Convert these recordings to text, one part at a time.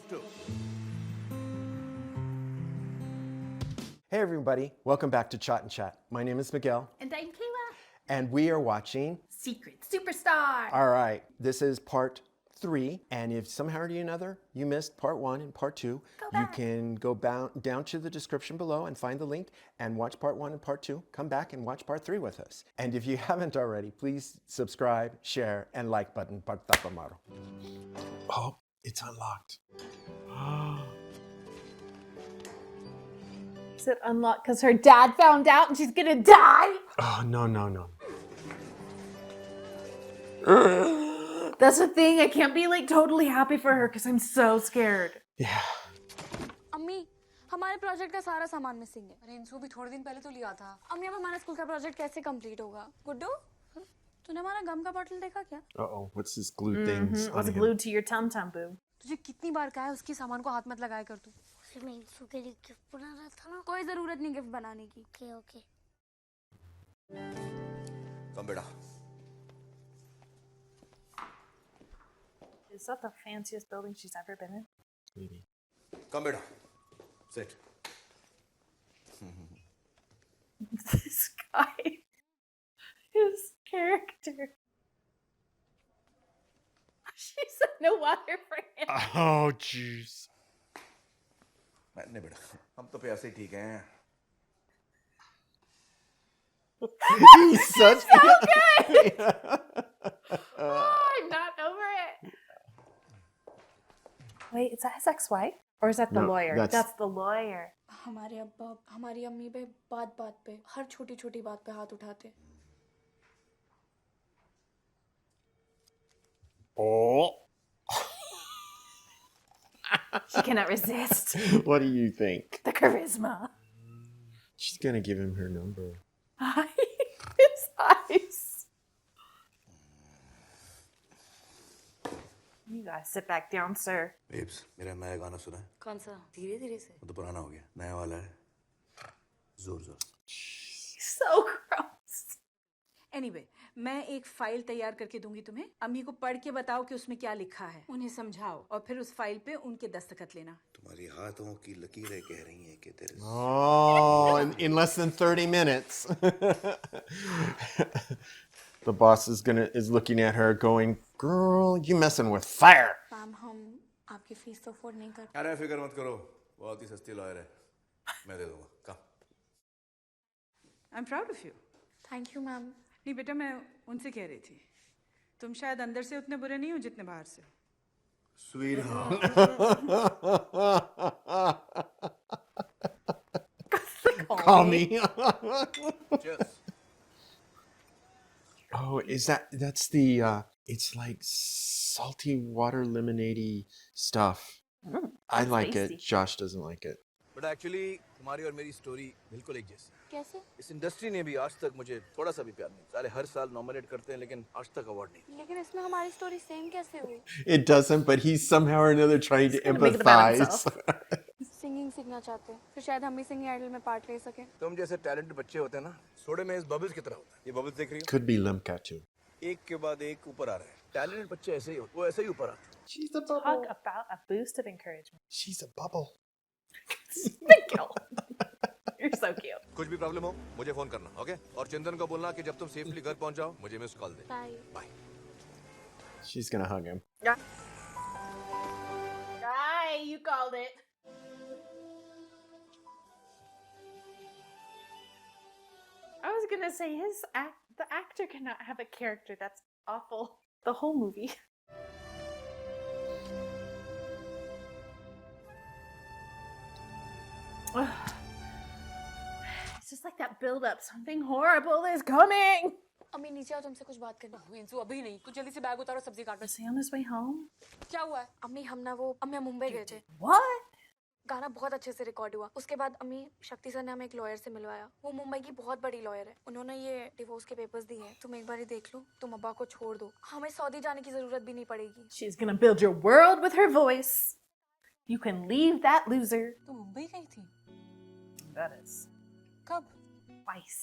to. Hey everybody, welcome back to ChaatNChat. My name is Miguel. And I'm Kayla. And we are watching Secret Superstar. All right, this is part 3, and if somehow or another you missed part 1 and part 2, you can go down to the description below and find the link and watch part 1 and part 2. Come back and watch part 3 with us. And if you haven't already, please subscribe, share, and like button. Oh, it's unlocked. Is it unlocked because her dad found out and she's gonna die? Oh, no. That's the thing. I can't be like totally happy for her because I'm so scared. Yeah. अम्मी हमारे project का सारा सामान missing है। अरे इंसू भी थोड़े दिन पहले तो लिया था। अम्मी अब हमारा स्कूल का प्रोजेक्ट कैसे कंप्लीट होगा? गुड्डू, तूने हमारा गम का बॉटल देखा क्या? Uh-oh, what's this glue things on What's him? glued to your tum-tum, boo? तुझे कितनी बार कहा है उसकी सामान को हाथ मत लगाया कर तू। फिर मैं इंसू के लिए गिफ्ट बना रहा था ना। कोई जरूरत नहीं गिफ्ट बनाने की। ओके। Come बेटा. Is that the fanciest building she's ever been in? Maybe. Come बेटा. Sit. This guy. His character. She said no water for him. Oh, jeez. नहीं बेटा, हम तो पैसे ठीक हैं. He's such so good. Oh, I'm not over it. Wait, is that his ex-wife? Or is that the No, lawyer? that's- the lawyer. हमारे अब्बा हमारी अम्मी पे बात-बात पे हर छोटी-छोटी बात पे हाथ उठाते। Oh. She cannot resist. What do you think? The charisma. She's gonna give him her number. His eyes. You gotta sit back down, sir. Babes, मेरा नया गाना सुना है? कौन सा? धीरे-धीरे से। वो तो पुराना हो गया, नया वाला है. जोर. So gross. Anyway, मैं एक फाइल तैयार करके दूंगी तुम्हें। अम्मी को पढ़ के बताओ कि उसमें क्या लिखा है। उन्हें समझाओ और फिर उस फाइल पे उनके दस्तखत लेना। तुम्हारी हाथों की लकीरें कह रही हैं कि तेरे. Oh, in less than 30 minutes. The boss is looking at her going, girl, you messing with fire. Ma'am हम आपकी फीस तो अफोर्ड नहीं कर। अरे फिक्र मत करो, बहुत ही सस्ती लॉयर है. मैं दे दूंगा. Come. I'm proud of you. Thank you ma'am. नहीं बेटा, मैं उनसे कह रही थी तुम शायद अंदर से उतने बुरे नहीं हो जितने बाहर से हो। Sweetheart. Call me. Cheers. Oh, that's the, it's like salty water lemonade-y stuff. I like tasty. it. Josh doesn't like it. But actually, तुम्हारी और मेरी स्टोरी बिल्कुल एक जैसी. कैसे? इस इंडस्ट्री ने भी आज तक मुझे थोड़ा सा भी प्यार नहीं. सारे हर साल नॉमिनेट करते हैं लेकिन आज तक अवार्ड नहीं. लेकिन इसमें हमारी स्टोरी सेम कैसे हुई? It doesn't, but he's somehow or another trying to gonna make it about empathize. Singing सीखना चाहते हैं। फिर शायद हम भी सिंगिंग आइडल में पार्ट ले सके। तुम जैसे टैलेंटेड बच्चे होते हैं ना, सोडे में इस बबल्स की तरह होता है. ये बबल्स देख रही हो? Could be Limca too. एक के बाद एक ऊपर आ रहे हैं. टैलेंटेड बच्चे ऐसे ही होते, वो ऐसे ही ऊपर आते हैं. She's a bubble. Talk about a boost of encouragement. She's a bubble. Miguel. You're so cute. कुछ भी प्रॉब्लम हो मुझे फोन करना, ओके? और चंदन को बोलना कि जब तुम सेफली घर पहुंच जाओ मुझे मिस कॉल दे. Bye. Bye. She's gonna hug him. Hi, you called it. I was gonna say the actor cannot have a character that's awful the whole movie. It's just like that build up. Something horrible is coming. अम्मी नीचे आओ, तुमसे कुछ बात करनी। इंसू अभी नहीं, तू जल्दी से बैग उतारो, सब्जी काटो। Is he on his way home? क्या हुआ है? अम्मी हम मुंबई गए थे। What? गाना बहुत अच्छे से रिकॉर्ड हुआ। उसके बाद अम्मी शक्ति सर ने हमें एक लॉयर से मिलवाया। वो मुंबई की बहुत बड़ी लॉयर है। उन्होंने ये डिवोर्स के पेपर्स दिए हैं। तुम एक बार ही देख लो, तुम अब्बा को छोड़ दो। हमें सऊदी जाने की जरूरत भी नहीं पड़ेगी। She's gonna build your world with her voice. You can leave that loser. तू मुंबई गई थी? That is कब? twice.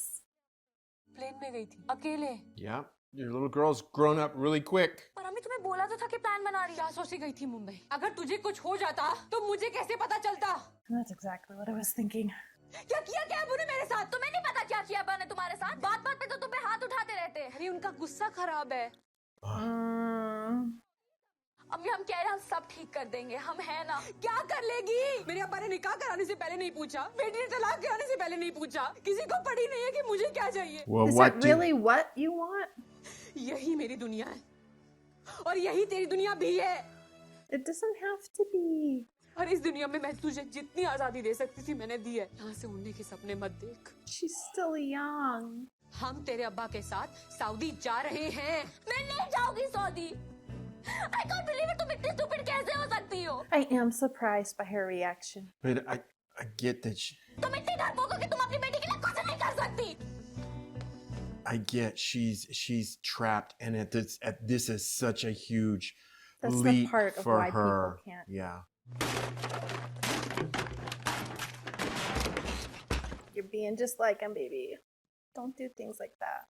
प्लेन में गई थी? अकेले? Yeah. Your little girl's grown up really quick. पर अम्मी तुम्हें बोला तो था कि प्लान बना रही। क्या सोच गई थी मुंबई? अगर तुझे कुछ हो जाता तो मुझे कैसे पता चलता? That's exactly what I was thinking. क्या किया क्या है मेरे साथ? तुम्हें नहीं पता क्या किया अब्बा ने तुम्हारे साथ? बात बात पे तो तुम पे हाथ उठाते रहते हैं। अरे उनका गुस्सा खराब है। अम्मी हम कह रहे हैं हम सब ठीक कर देंगे, हम हैं ना। क्या कर लेगी? मेरे अब्बा ने निकाह कराने से पहले नहीं पूछा, बेटी ने तलाक कराने से पहले नहीं पूछा, किसी को पड़ी नहीं है कि मुझे क्या चाहिए। Well, Is what it do really what you want? यही मेरी दुनिया है और यही तेरी दुनिया भी है। It doesn't have to be. और इस दुनिया में मैं तुझे जितनी आजादी दे सकती थी मैंने दी है। यहाँ से उड़ने के सपने मत देख। She's still young. हम तेरे अब्बा के साथ सऊदी जा रहे हैं। मैं नहीं जाऊंगी Saudi. I can't believe it, तुम इतनी stupid कैसे हो सकती हो? I am surprised by her reaction. But I get that तुम इतनी डरपोक हो कि तुम अपनी बेटी के लिए कुछ नहीं कर सकती। I get she's trapped, and this is such a huge That's the leap part of for why people her. can't. Yeah. You're being just like him, baby. Don't do things like that.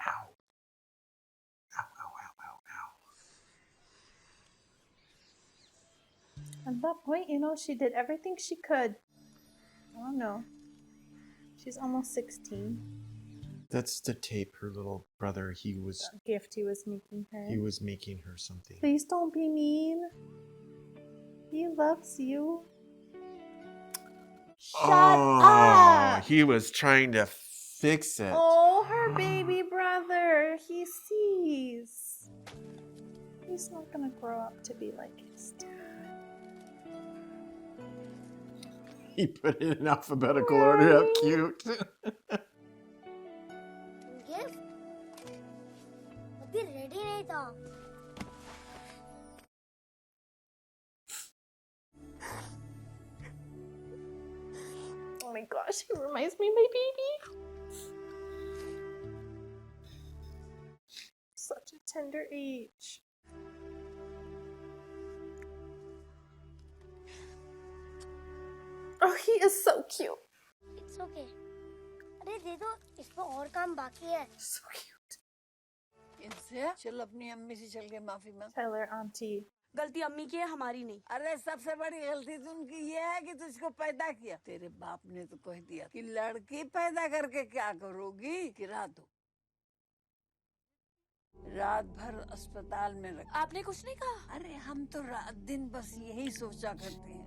Ow. Ow, ow, ow, ow, ow. At that point, you know, she did everything she could. I don't know. She's almost 16. That's the tape her little brother, The gift he was making her. he was making her something. Please don't be mean. He loves you. Shut up! He was trying to fix it. Oh, her baby brother. He sees. He's not gonna grow up to be like his dad. He put it in alphabetical order. How cute. Gift अभी ready नहीं था। Oh my gosh, he reminds me of my baby. Such a tender age. Oh, he is so cute. It's okay. अरे दे दो, इसमें और काम बाकी है। So cute. इनसे चल अपनी अम्मी से चल के माफी मांग। Tyler, auntie. गलती अम्मी की है, हमारी नहीं। अरे सबसे बड़ी गलती तो उनकी ये है कि तुझको पैदा किया। तेरे बाप ने तो कह दिया कि लड़की पैदा करके क्या करोगी, गिरा दो। रात भर अस्पताल में रख। आपने कुछ नहीं कहा? अरे हम तो रात दिन बस यही सोचा करते हैं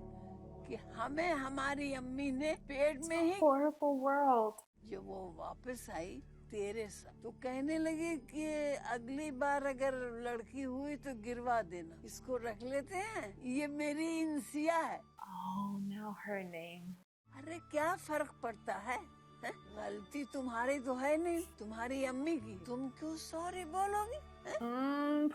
कि हमें हमारी अम्मी ने पेट में ही। Horrible world. जब वो वापस आई तेरे साथ तो कहने लगी कि अगली बार अगर लड़की हुई तो गिरवा देना, इसको रख लेते हैं, ये मेरी इंसिया है। Oh, now her name. अरे क्या फर्क पड़ता है? हैं? गलती तुम्हारी तो है नहीं, तुम्हारी अम्मी की। तुम क्यों सॉरी बोलोगी?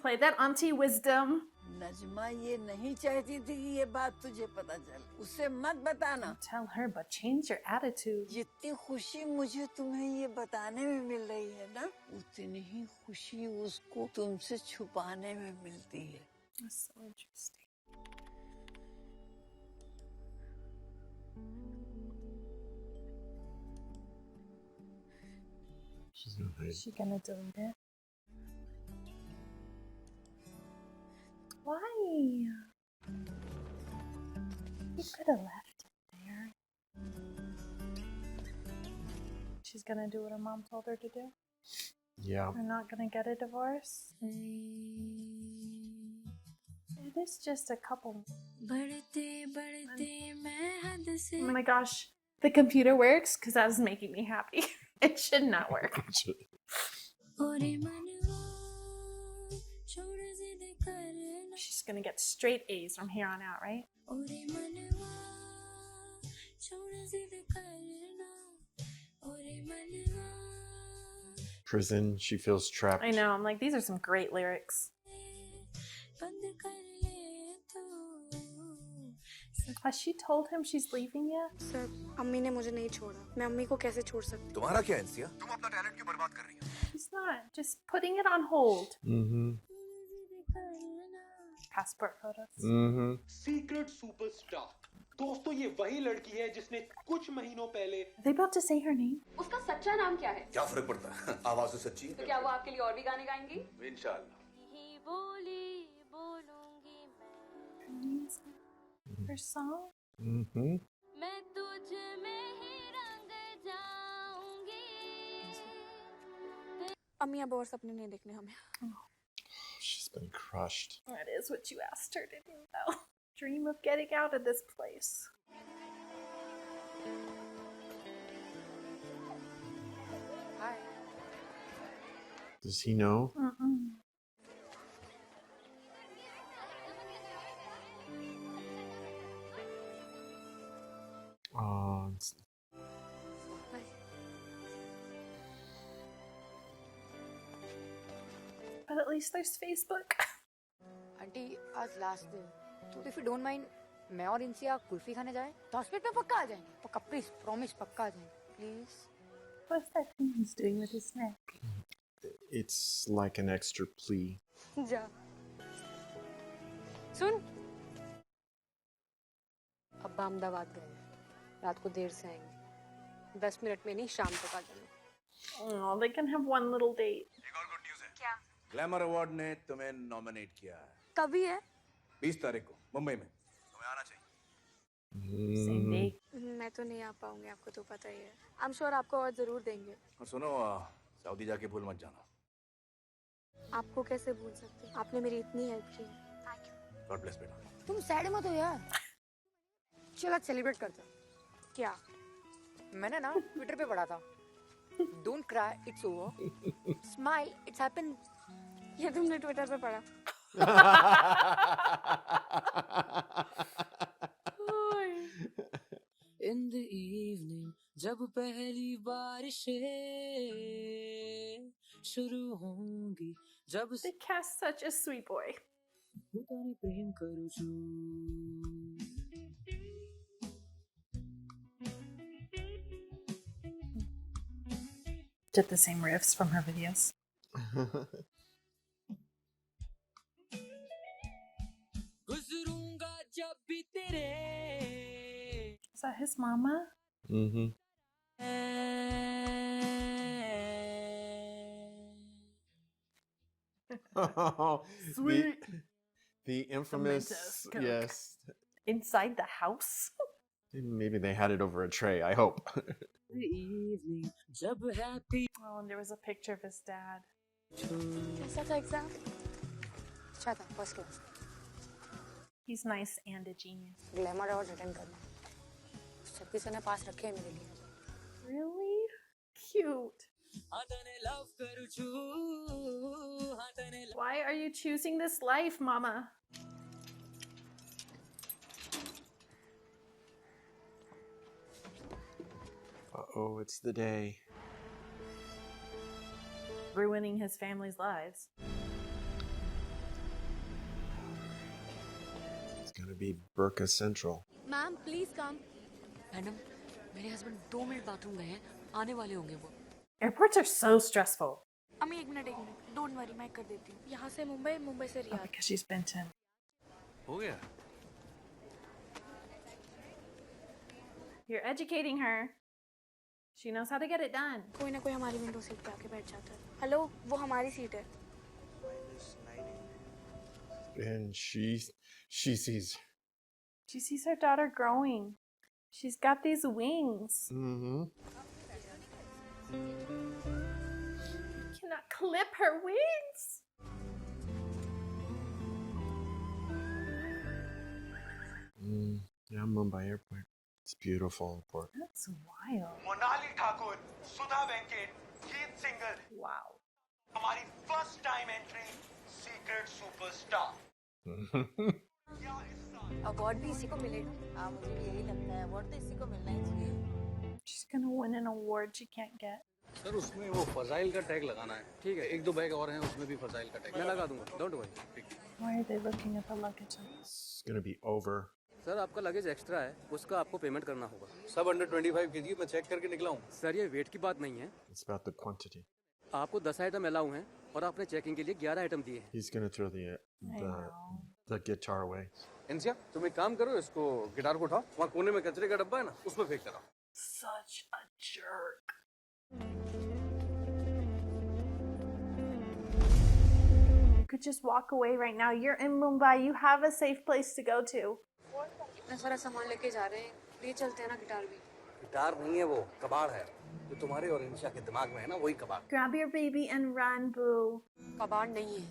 Play that auntie wisdom. Najma ये नहीं चाहती थी कि ये बात तुझे पता चले, उसे मत बताना। Tell her, but change your attitude. जितनी खुशी मुझे तुम्हें ये बताने में मिल रही है ना, उतनी ही खुशी उसको तुमसे छुपाने में मिलती है। That's so interesting. She's gonna hide. Is she gonna delete it? Why? You could have left it there. She's gonna do what her mom told her to do? Yeah. We're not gonna get a divorce? It is just a couple. Oh my gosh. The computer works because that is making me happy. It should not work. She's gonna get straight A's from here on out, right? Prison. She feels trapped. I know. I'm like, these are some great lyrics. Has she told him she's leaving yet? Sir, अम्मी ने मुझे नहीं छोड़ा। मैं अम्मी को कैसे छोड़ सकती? तुम्हारा क्या इंसिया? तुम अपना टैलेंट क्यों बर्बाद कर रही हो? She's not. Just putting it on hold. Mm-hmm. Passport photos. Mm-hmm. Secret superstar. दोस्तों ये वही लड़की है जिसने कुछ महीनों पहले Are they about to say her name? उसका सच्चा नाम क्या है? क्या फर्क पड़ता है? आवाज तो सच्ची है। तो क्या वो आपके लिए और भी गाने गाएंगी? इंशाल्लाह। Her name's her song? Mm-hmm. अम्मी अब और सपने नहीं देखने हमें। She's been crushed. That is what you asked her to do, though. Dream of getting out of this place. Hi. Does he know? Mm-mm. Oh, But at least there's Facebook. Aunty आज last दिन तो if you don't mind मैं और इंसिया कुल्फी खाने जाए 10 minute में पक्का आ जाएंगे पक्का प्लीज प्रॉमिस पक्का आ जाएंगे please What's that thing he's doing with his neck? it's like an extra plea. जा सुन अब अहमदाबाद गए रात को देर से आएंगे 10 मिनट में नहीं शाम तक आ जाना Oh, they can have one little date. एक और गुड न्यूज़ है। क्या? ग्लैमर अवार्ड ने तुम्हें नॉमिनेट किया है। कभी है? 20 तारीख को मुंबई में। तुम्हें आना चाहिए। Same day. मैं तो नहीं आ पाऊंगी, आपको तो पता ही है। आई एम श्योर आपको और जरूर देंगे। और सुनो सऊदी जाके भूल मत जाना। आपको कैसे भूल सकते हैं? आपने मेरी इतनी हेल्प की। Thank you. गॉड ब्लेस बेटा। तुम सैड मत हो यार चल आज सेलिब्रेट करते हैं क्या? मैंने ना ट्विटर पे पढ़ा था don't cry it's over smile it's happen ये तुमने ट्विटर पे पढ़ा? In the evening जब पहली बारिशें शुरू होंगी जब They cast such a sweet boy. भूताने प्रेम करूँ छू Did the same riffs from her videos. गुजरूंगा जब भी तेरे Is that his mama? Mm-hmm. Sweet. The infamous, Mentos Coke. yes. Inside the house? Maybe they had it over a tray, I hope. the evening जब happy Oh, and there was a picture of his dad. कैसा था exam? अच्छा था first class He's nice and a genius. Glamour award attend करना शक्ति sir ने पास रखे हैं मेरे लिए Really? Cute. हाँ तने love करूँ छू हाँ तने Why are you choosing this life, Mama? Uh-oh, it's the day. Ruining his family's lives. It's gonna be Burqa Central. Ma'am please come madam मेरे हस्बैंड 2 मिनट बाथरूम गए हैं आने वाले होंगे वो Airports are so stressful. अम्मी एक minute don't worry मैं कर देती हूँ। यहाँ से मुंबई, मुंबई से Oh, Riyadh. because she's been to. हो गया। You're educating her. She knows how to get it done. कोई ना कोई हमारी विंडो सीट पे आके बैठ जाता है। हेलो, वो हमारी सीट है। And she sees. She sees her daughter growing. She's got these wings. Mm-hmm. You cannot clip her wings. Yeah, Mumbai Airport. It's beautiful airport. That's wild. Monali Thakur, सुधा वेंकट, गीत सिंगर, Wow. हमारी first time entry secret superstar. Award भी इसी को मिलेगा हाँ मुझे भी यही लगता है अवार्ड तो इसी को मिलना ही चाहिए She's gonna win an award she can't get. Sir उसमें वो फजाइल का टैग लगाना है ठीक है 1-2 बैग और हैं उसमें भी फजाइल का टैग मैं लगा दूंगा don't worry Why are they looking at the luggage? It's gonna be over. Sir आपका लगेज एक्स्ट्रा है उसका आपको पेमेंट करना होगा सब अंडर 25 केजी मैं चेक करके निकला हूँ सर ये वेट की बात नहीं है It's about the quantity. आपको 10 आइटम अलाउ हैं और आपने चेकिंग के लिए 11 आइटम दिए हैं He's gonna throw I the know. the guitar away. इंसिया तुम एक काम करो, इसको गिटार को उठाओ, वहाँ कोने में कचरे का डब्बा है ना, उसमें फेंक कर आओ। Such a jerk. You could just walk away right now. You're in Mumbai. You have a safe place to go to. इतना सारा सामान लेके जा रहे हैं, ले चलते हैं ना गिटार भी। गिटार नहीं है वो, कबाड़ है। जो तुम्हारे और इंसिया के दिमाग में है ना, वही कबाड़। Grab your baby and run, boo. कबाड़ नहीं है,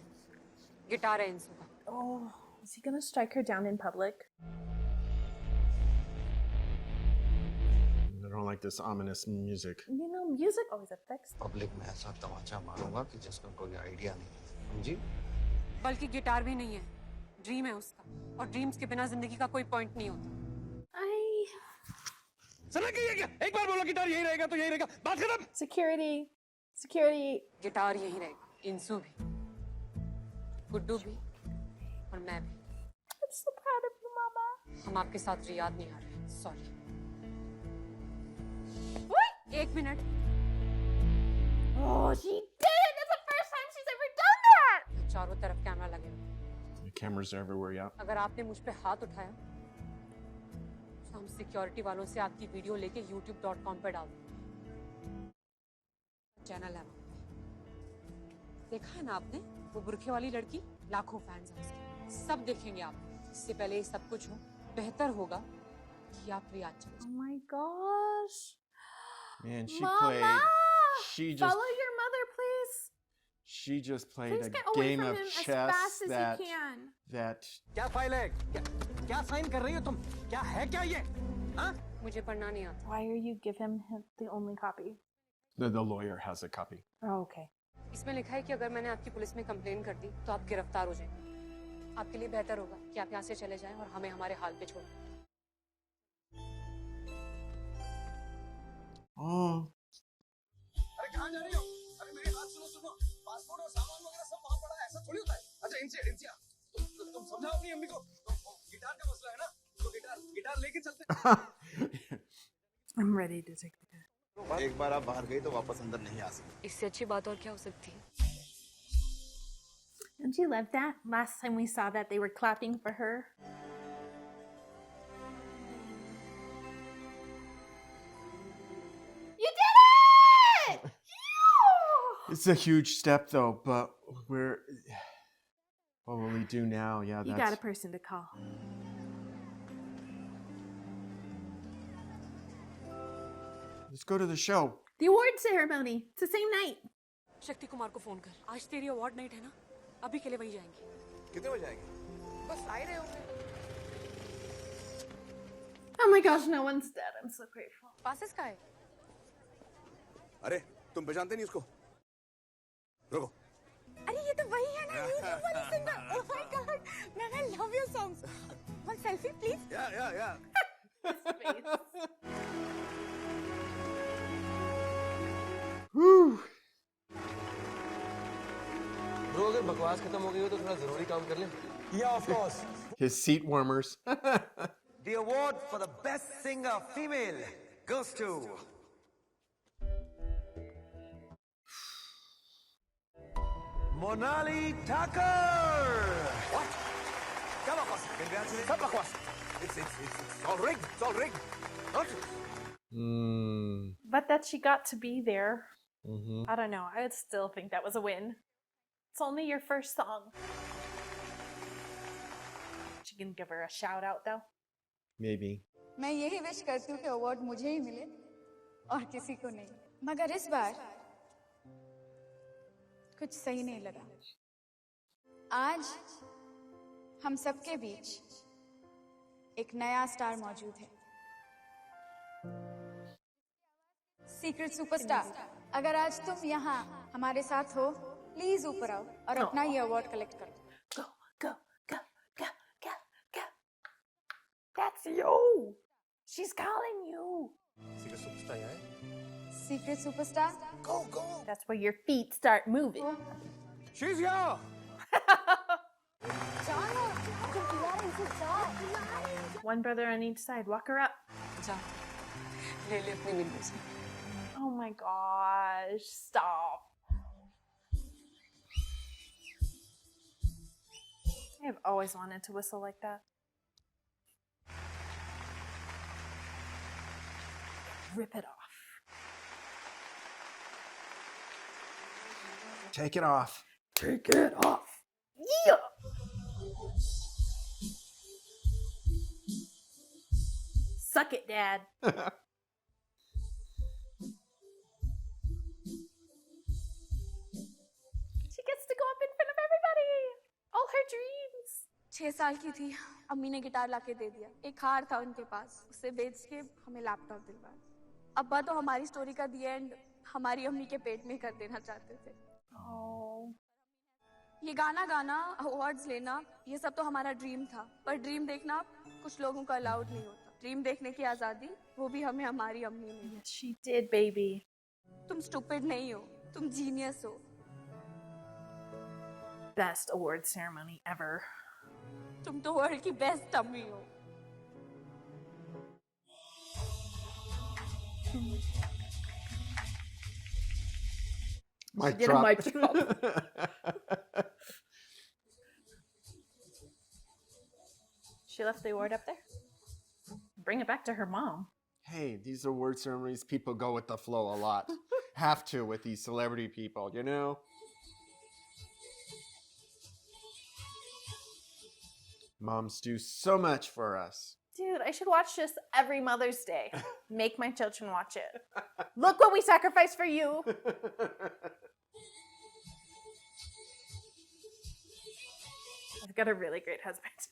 गिटार है इंसू का। Oh, is he gonna strike her down in public? I don't like this ominous music. You know, music always affects. Public में ऐसा तमाचा मारूंगा कि जिसका कोई आइडिया नहीं, समझी? बल्कि गिटार भी नहीं है, ड्रीम है उसका, और ड्रीम्स के बिना जिंदगी का कोई पॉइंट नहीं होता। सुना क्या? एक बार बोलो गिटार यही रहेगा तो यही रहेगा, बात खत्म। Security. गिटार यही रहेगा, इंसू भी, गुड्डू भी, और मैं भी। I'm so proud of you, Mama. हम आपके साथ रियाद नहीं आ रहे, सॉरी। एक minute. Oh, she did it! That's the first time she's ever done that! चारों तरफ कैमरा लगे हुए। The cameras are everywhere, yeah. अगर आपने मुझ पे हाथ उठाया तो हम सिक्योरिटी वालों से आपकी वीडियो लेके youtube.com पे डाल देंगे। चैनल है वहाँ पे। देखा है ना आपने, वो बुरखे वाली लड़की, लाखों फैंस हैं उसके, सब देखेंगे आप। इससे पहले ये सब कुछ हो, बेहतर होगा कि आप रियाद चले जाओ। Oh my gosh. Man, she Mama! played. She just. Follow your mother, please. She just played Please a get away game from of him as chess fast as that you can. that. क्या file है? क्या sign कर रही हो तुम? क्या है क्या ये? हाँ? मुझे पढ़ना नहीं आता। Why are you giving him the only copy? The lawyer has a copy. Oh, okay. इसमें लिखा है कि अगर मैंने आपकी पुलिस में कंप्लेन कर दी तो आप गिरफ्तार हो जाएंगे। आपके लिए बेहतर होगा कि आप यहाँ से चले जाएं और हमें हमारे हाल पे छोड़ दें। Oh. अरे कहाँ जा रही हो? अरे मेरी बात सुनो, पासपोर्ट और सामान वगैरह सब वहाँ पड़ा है, ऐसा थोड़ी होता है। अच्छा इंसिया, तुम समझाओ अपनी अम्मी को, गिटार का मसला है ना, तो गिटार लेके चलते। I'm ready to take the gun. एक बार आप बाहर गई तो वापस अंदर नहीं आ सकती। इससे अच्छी बात और क्या हो सकती है? Don't you love that? Last time we saw that, they were clapping for her. You did it! It's a huge step, though. But what will we do now? Yeah, You that's. got a person to call. Let's go to the show. The award ceremony. It's the same night. Shakti Kumar को phone कर, आज तेरी award night है ना, अभी के लिए वही जाएंगे। कितने बजे आएंगे? बस आ ही रहे होंगे। Oh my gosh, no one's dead. I'm so grateful. Passes का है? अरे तुम पहचानते नहीं उसको? रुको। अरे ये तो वही है ना, YouTube वाली singer. Oh my God, man, I love your songs. One selfie, please. Yeah. Whew. Bro अगर बकवास खत्म हो गई हो तो थोड़ा जरूरी काम कर ले। Yeah, of course. His seat warmers. The award for the best singer female goes to Monali Thakur. What? क्या बकवास? Congratulations. सब बकवास। It's all rigged. It's all rigged. Don't. But that she got to be there. Mm-hmm. I don't know. I would still think that was a win. It's only your first song. She can give her a shout out though. Maybe. मैं यही wish करती हूँ कि award मुझे ही मिले और किसी को नहीं, मगर इस बार कुछ सही नहीं लगा। आज हम सबके बीच एक नया स्टार मौजूद है, सीक्रेट सुपरस्टार। अगर आज तुम यहाँ हमारे साथ हो, प्लीज ऊपर आओ और अपना ये अवार्ड कलेक्ट करो। Go. That's you. She's calling you. Secret superstar यहाँ है। Secret superstar. Go. That's where your feet start moving. She's here. One brother on each side. Walk her up. जा, ले ले अपनी विंडो से। Oh my gosh. Stop. I've always wanted to whistle like that. Rip it off. Take it off. Take it off. Yeah. Suck it, Dad. She gets to go up in front of everybody. All her dreams. 6 साल की थी, अम्मी ने guitar लाके दे दिया। एक हार था उनके पास, उसे बेच के हमें लैपटॉप दिलवाया। अब्बा तो हमारी स्टोरी का दी एंड हमारी अम्मी के पेट में कर देना चाहते थे। ये गाना गाना, अवार्ड्स लेना, ये सब तो हमारा ड्रीम था। पर ड्रीम देखना कुछ लोगों का अलाउड नहीं होता। ड्रीम देखने की आजादी वो भी हमें हमारी अम्मी ने दी। She did, baby. तुम स्टूपिड नहीं हो, तुम जीनियस हो। Best award ceremony ever. तुम तो वर्ल्ड की बेस्ट अम्मी हो। Mic She did a drop. mic drop. She left the award up there. Bring it back to her mom. Hey, these award ceremonies, people go with the flow a lot. Have to with these celebrity people, you know? Moms do so much for us. Dude, I should watch this every Mother's Day. Make my children watch it. Look what we sacrificed for you. I've got a really great husband.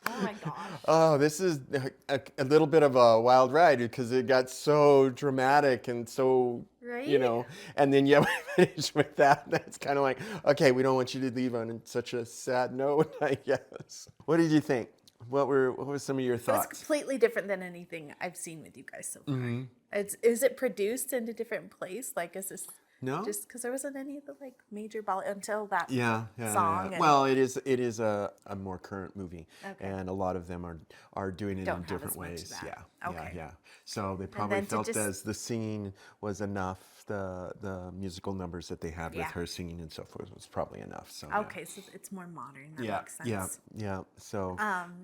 Oh my gosh. Oh, this is a little bit of a wild ride because it got so dramatic and so, you know, and then yeah, we finish with that. That's kind of like, okay, we don't want you to leave on such a sad note, I guess. What did you think? What were some of your thoughts? It's completely different than anything I've seen with you guys so far. Is it produced in a different place? Like, is this just because there wasn't any of the like major until that song? Yeah. Well, it is a more current movie, and a lot of them are doing it in different ways. Yeah. So they probably felt as the singing was enough, the musical numbers that they had with her singing and so forth was probably enough. So so it's more modern. That makes sense. Yeah. So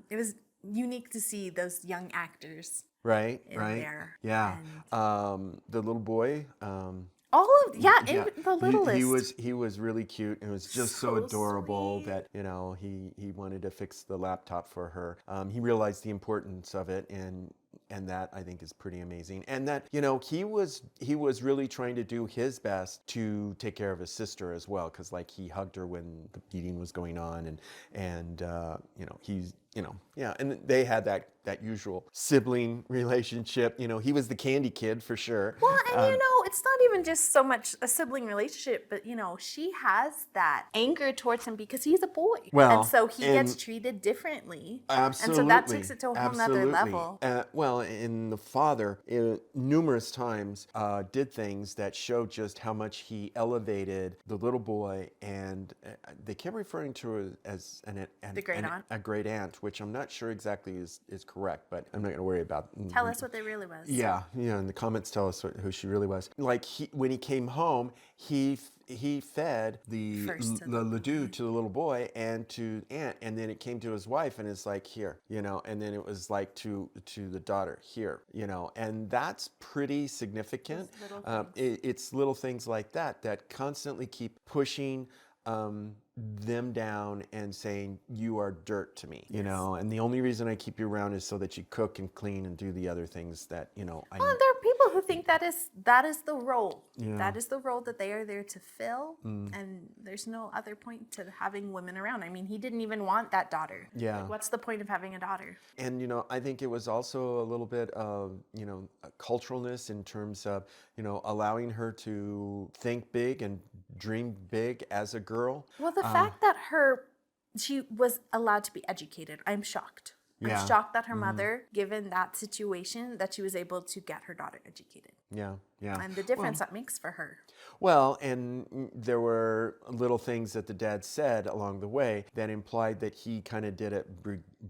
it was unique to see those young actors. Right. There. Yeah. The little boy. The littlest. He was really cute and it was just so adorable that he wanted to fix the laptop for her. He realized the importance of it and that I think is pretty amazing. And that he was really trying to do his best to take care of his sister as well, because like he hugged her when the beating was going on and he's and they had that usual sibling relationship. He was the candy kid for sure. Well, and it's not even just so much a sibling relationship, but she has that anger towards him because he's a boy. Well, and so he gets treated differently. Absolutely. And so that takes it to a whole nother level. And the father, numerous times, did things that showed just how much he elevated the little boy, and they kept referring to her as the great aunt. A great aunt, which I'm not sure exactly is correct, but I'm not going to worry about. Tell us what they really was. Yeah, in the comments tell us who she really was. Like when he came home, he fed the ladoo to the little boy and to aunt, and then it came to his wife, and it's like here, and then it was like to the daughter here, and that's pretty significant. It's little things like that constantly keep pushing them down and saying you are dirt to me, and the only reason I keep you around is so that you cook and clean and do the other things that I well, there are people who think that is the role. Yeah. That is the role that they are there to fill, and there's no other point to having women around. I mean, he didn't even want that daughter. Yeah. Like, what's the point of having a daughter? And I think it was also a little bit of culturalness in terms of allowing her to think big and dream big as a girl. Well, the fact that she was allowed to be educated, I'm shocked. I'm shocked that her mother, given that situation, that she was able to get her daughter educated. Yeah. And the difference that makes for her. Well, and there were little things that the dad said along the way that implied that he kind of did it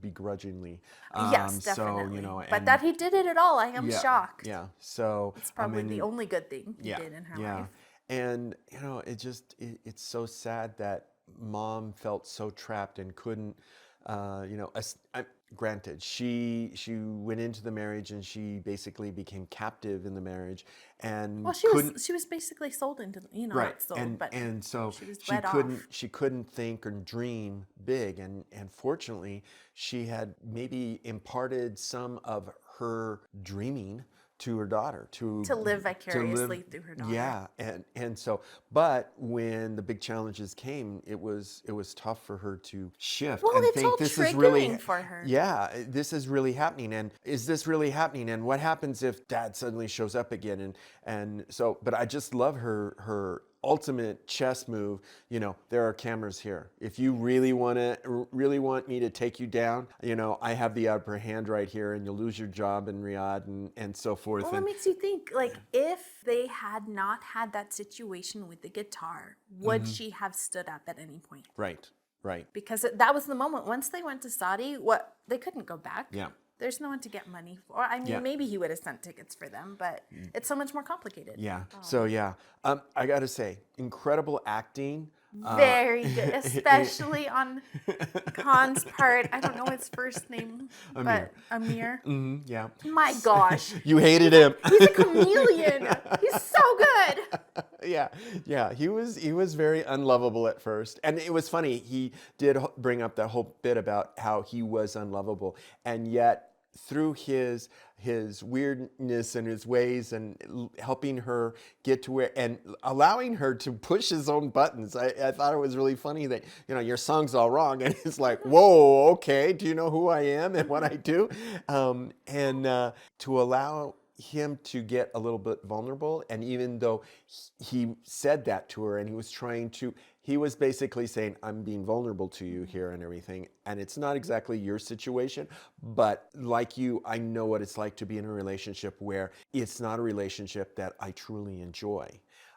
begrudgingly. Yes, definitely. So, but that he did it at all, I am shocked. Yeah. So it's probably the only good thing he did in her life. And, it's so sad that mom felt so trapped and couldn't, granted, she went into the marriage and she basically became captive in the marriage and Well, she was basically sold into, right. not sold, but and so she was she led couldn't off. she couldn't think or dream big, and fortunately she had maybe imparted some of her dreaming to her daughter To live vicariously through her daughter. Yeah, and so, but when the big challenges came, it was tough for her to shift Well, and it's think all this is really triggering for her. Yeah, this is really happening, and is this really happening, and what happens if dad suddenly shows up again, and so, but I just love her ultimate chess move. There are cameras here. If you really want me to take you down, I have the upper hand right here, and you'll lose your job in Riyadh and so forth. Well, it makes you think, like, if they had not had that situation with the guitar, would she have stood up at any point? Right. Because that was the moment. Once they went to Saudi, they couldn't go back. Yeah. There's no one to get money for. I mean, maybe he would have sent tickets for them, but it's so much more complicated. Yeah. So yeah, I got to say, incredible acting. Very good, especially on Khan's part. I don't know his first name, but Aamir. Yeah. My gosh. You hated him. He's a chameleon. He's so good. Yeah. He was very unlovable at first, and it was funny. He did bring up that whole bit about how he was unlovable, and yet through his weirdness and his ways and helping her get to where and allowing her to push his own buttons. I thought it was really funny that, your song's all wrong. And it's like, whoa, okay. Do you know who I am and what I do? And to allow him to get a little bit vulnerable. And even though he said that to her and he was basically saying, I'm being vulnerable to you here and everything. And it's not exactly your situation, but like you, I know what it's like to be in a relationship where it's not a relationship that I truly enjoy.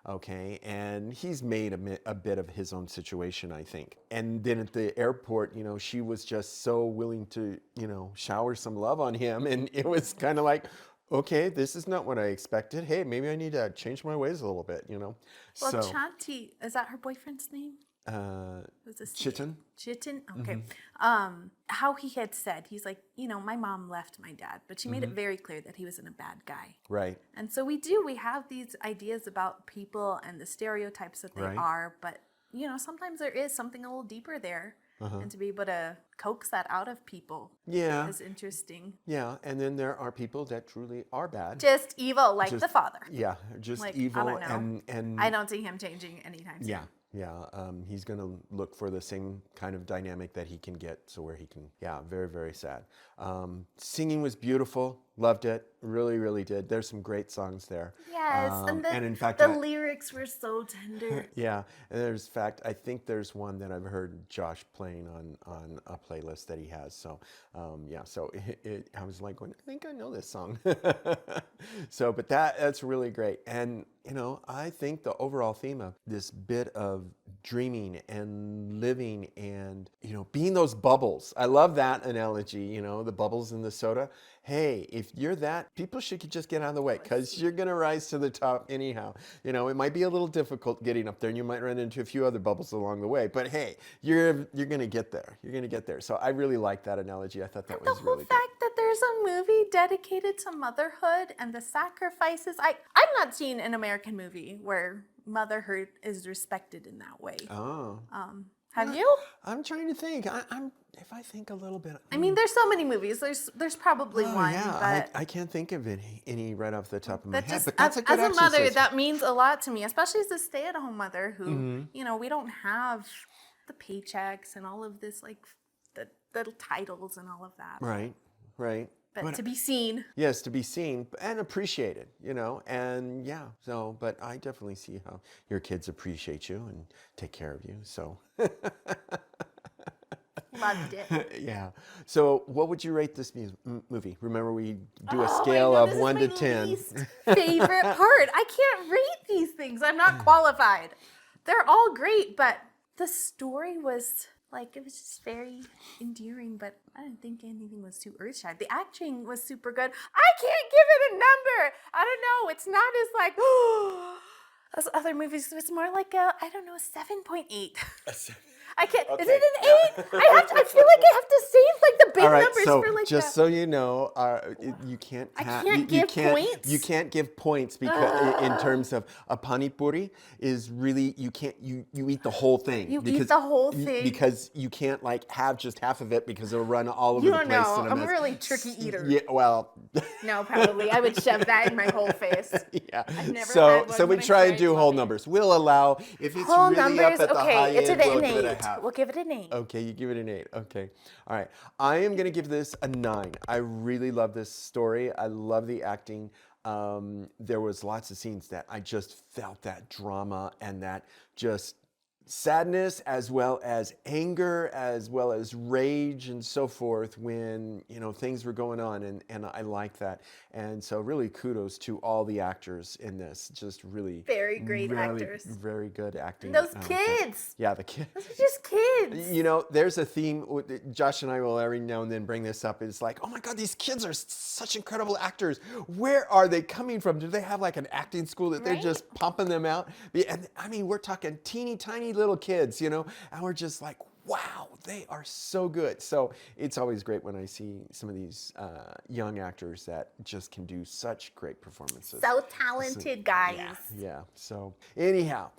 Okay, and he's made a bit of his own situation, I think. And then at the airport, she was just so willing to, shower some love on him. And it was kind of like, okay, this is not what I expected. Hey, maybe I need to change my ways a little bit, Well, so, Chanti, is that her boyfriend's name? Chitin. Chitin? Okay. How he had said, he's like, my mom left my dad, but she made it very clear that he wasn't a bad guy. Right. And so we have these ideas about people and the stereotypes that they are, but, sometimes there is something a little deeper there. And to be able to coax that out of people is interesting. Yeah, and then there are people that truly are bad. Just evil, like the father. Yeah, just like, evil. I don't know. And I don't see him changing anytime soon. Yeah, he's going to look for the same kind of dynamic that he can get, so where he can, very, very sad. Singing was beautiful, loved it, really, really did. There's some great songs there. Yes, and in fact, the lyrics were so tender. Yeah, and I think there's one that I've heard Josh playing on a playlist that he has. So, so I was like, I think I know this song. So, but that's really great. And, I think the overall theme of this bit of dreaming and living and, being those bubbles. I love that analogy, the bubbles in the soda. Hey, if you're that, people should just get out of the way because you're going to rise to the top anyhow. It might be a little difficult getting up there and you might run into a few other bubbles along the way, but hey, you're going to get there. You're going to get there. So I really like that analogy. I thought that was really good. The fact that there's a movie dedicated to motherhood and the sacrifices. I've not seen an American movie where motherhood is respected in that way. Oh. Have you? I'm trying to think. If I think a little bit. I mean, there's so many movies. There's probably one. Yeah, but I can't think of any right off the top of my head. Just, but that's a good as a exercise. mother, that means a lot to me, especially as a stay-at-home mother who, we don't have the paychecks and all of this, like the titles and all of that. Right. But to be seen. Yes, to be seen and appreciated, and but I definitely see how your kids appreciate you and take care of you, so. Loved it. Yeah. So what would you rate this movie? Remember, we do a scale of 1 to 10. Least favorite part. I can't rate these things. I'm not qualified. They're all great, but the story was... it was just very endearing, but I didn't think anything was too earth-shattering. The acting was super good. I can't give it a number. I don't know. It's not as Those other movies, it was more like a, I don't know, 7.8. I can't. Okay, Is it an 8? I feel like I have to save like the big All right, numbers so for like just so you know, you can't. give points? You can't give points because in terms of a pani puri is really you can't you eat the whole thing. You eat the whole thing? Because you can't like have just half of it because it'll run all over You the don't place. know. in a I'm a mess. really tricky eater. Yeah, well. No, probably. I would shove that in my whole face. Yeah. I've never So had one, we but I try and tried. do whole numbers. We'll allow if it's Whole really numbers, up at the okay, high it's end, an we'll give it a 8. half. We'll give it an 8. Okay, you give it an 8. Okay. All right. I am going to give this a 9. I really love this story. I love the acting. There was lots of scenes that I just felt that drama and that just sadness as well as anger as well as rage and so forth when things were going on, and I like that. And so really kudos to all the actors in this. Just really Very great actors. Very good acting. Those kids. Yeah, the kids. Those are just kids. There's a theme. Josh and I will every now and then bring this up. It's like, oh my God, these kids are such incredible actors. Where are they coming from? Do they have like an acting school that they're just pumping them out? And I mean, we're talking teeny tiny little kids, and we're just like, wow, they are so good. So it's always great when I see some of these young actors that just can do such great performances. So talented, guys. Yeah. So anyhow,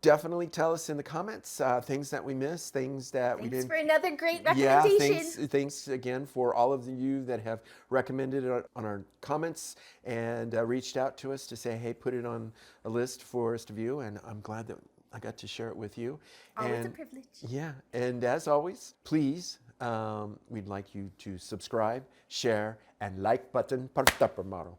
definitely tell us in the comments things that we missed, things that we didn't. Thanks for another great recommendation. Yeah, thanks again for all of you that have recommended it on our comments and reached out to us to say, hey, put it on a list for us to view. And I'm glad that I got to share it with you. Always a privilege. Yeah, and as always, please, we'd like you to subscribe, share, and like button per tapper model.